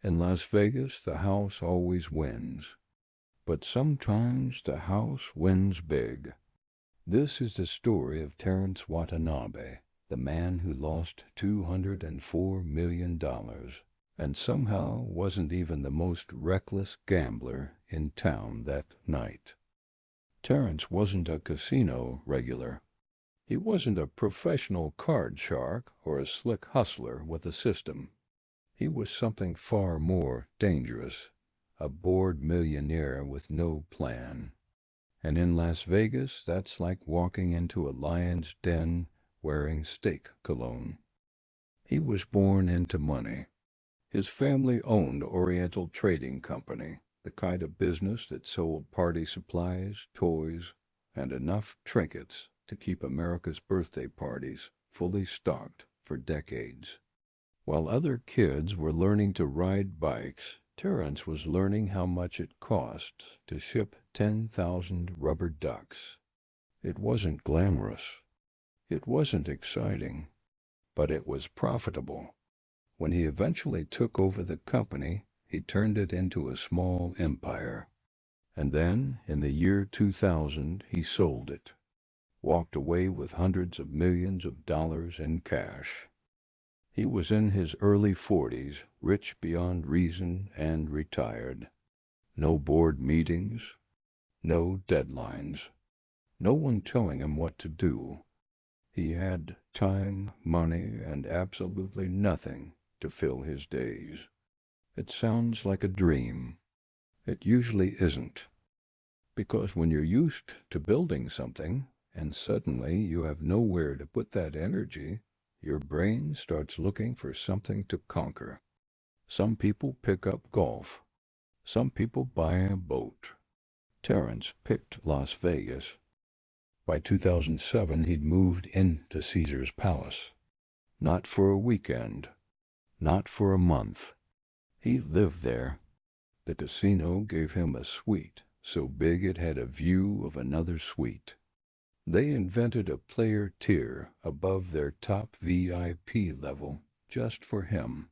In Las Vegas, the house always wins. But sometimes the house wins big. This is the story of Terrance Watanabe, the man who lost $204 million and somehow wasn't even the most reckless gambler in town that night. Terrance wasn't a casino regular. He wasn't a professional card shark or a slick hustler with a system. He was something far more dangerous, a bored millionaire with no plan. And in Las Vegas, that's like walking into a lion's den wearing steak cologne. He was born into money. His family owned Oriental Trading Company, the kind of business that sold party supplies, toys, and enough trinkets to keep America's birthday parties fully stocked for decades. While other kids were learning to ride bikes, Terrance was learning how much it cost to ship 10,000 rubber ducks. It wasn't glamorous. It wasn't exciting. But it was profitable. When he eventually took over the company, he turned it into a small empire. And then, in the year 2000, he sold it. Walked away with hundreds of millions of dollars in cash. He was in his early 40s, rich beyond reason, and retired. No board meetings, no deadlines, no one telling him what to do. He had time, money, and absolutely nothing to fill his days. It sounds like a dream. It usually isn't. Because when you're used to building something, and suddenly you have nowhere to put that energy, your brain starts looking for something to conquer. Some people pick up golf. Some people buy a boat. Terrance picked Las Vegas. By 2007, he'd moved into Caesar's Palace. Not for a weekend. Not for a month. He lived there. The casino gave him a suite so big it had a view of another suite. They invented a player tier above their top VIP level just for him.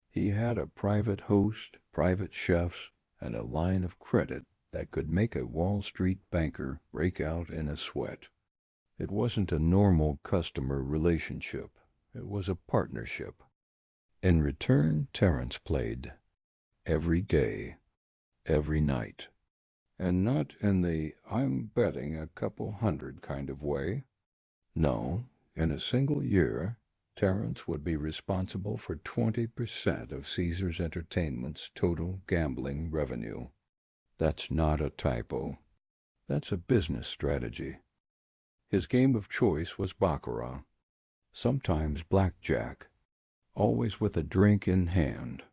He had a private host, private chefs, and a line of credit that could make a Wall Street banker break out in a sweat. It wasn't a normal customer relationship. It was a partnership. In return, Terrance played. Every day. Every night. And not in the I'm betting a couple hundred kind of way. No, in a single year, Terrance would be responsible for 20% of Caesars Entertainment's total gambling revenue. That's not a typo. That's a business strategy. His game of choice was baccarat, sometimes blackjack, always with a drink in hand.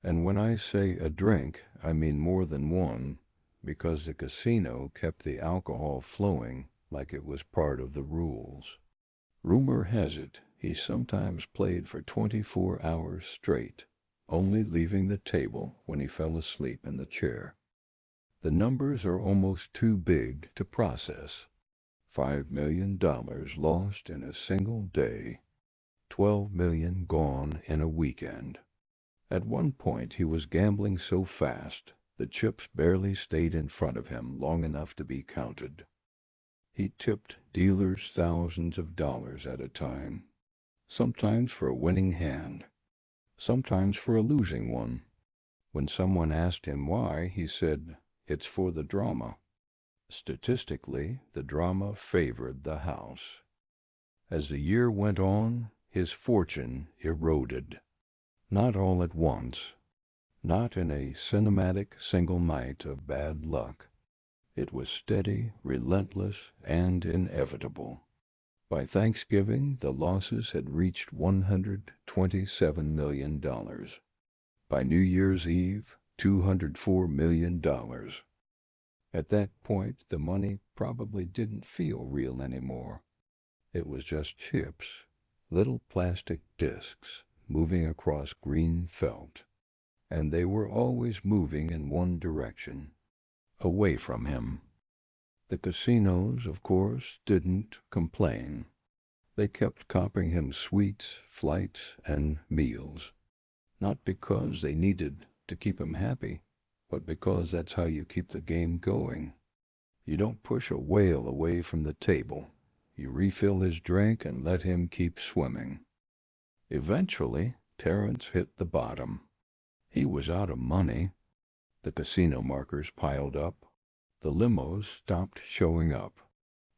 And when I say a drink, I mean more than one, because the casino kept the alcohol flowing like it was part of the rules. Rumor has it he sometimes played for 24 hours straight, only leaving the table when he fell asleep in the chair. The numbers are almost too big to process. $5 million lost in a single day. $12 million gone in a weekend. At one point he was gambling so fast the chips barely stayed in front of him long enough to be counted. He tipped dealers thousands of dollars at a time, sometimes for a winning hand, sometimes for a losing one. When someone asked him why, he said, "It's for the drama." Statistically, the drama favored the house. As the year went on, his fortune eroded. Not all at once. Not in a cinematic single night of bad luck. It was steady, relentless, and inevitable. By Thanksgiving, the losses had reached $127 million. By New Year's Eve, $204 million. At that point, the money probably didn't feel real anymore. It was just chips, little plastic discs moving across green felt. And they were always moving in one direction, away from him. The casinos, of course, didn't complain. They kept comping him suites, flights, and meals. not because they needed to keep him happy, but because that's how you keep the game going. You don't push a whale away from the table. You refill his drink and let him keep swimming. Eventually, Terrance hit the bottom. He was out of money. The casino markers piled up. The limos stopped showing up.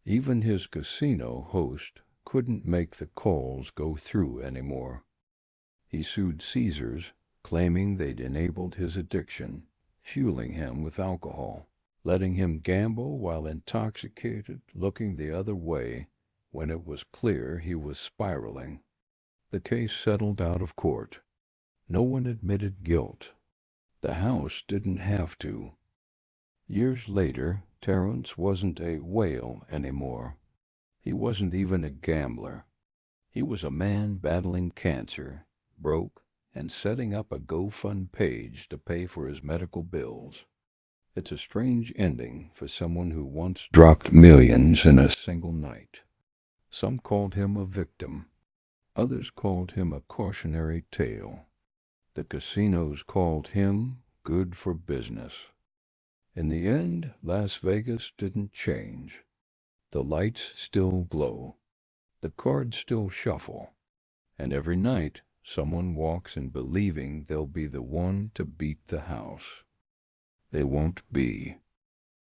Even his casino host couldn't make the calls go through anymore. He sued Caesars, claiming they'd enabled his addiction, fueling him with alcohol, letting him gamble while intoxicated, looking the other way when it was clear he was spiraling. The case settled out of court. No one admitted guilt. The house didn't have to. Years later, Terrance wasn't a whale anymore. He wasn't even a gambler. He was a man battling cancer, broke, and setting up a GoFund page to pay for his medical bills. It's a strange ending for someone who once dropped millions in a single night. Some called him a victim. Others called him a cautionary tale. The casinos called him good for business. In the end, Las Vegas didn't change. The lights still glow. The cards still shuffle. And every night, someone walks in believing they'll be the one to beat the house. They won't be.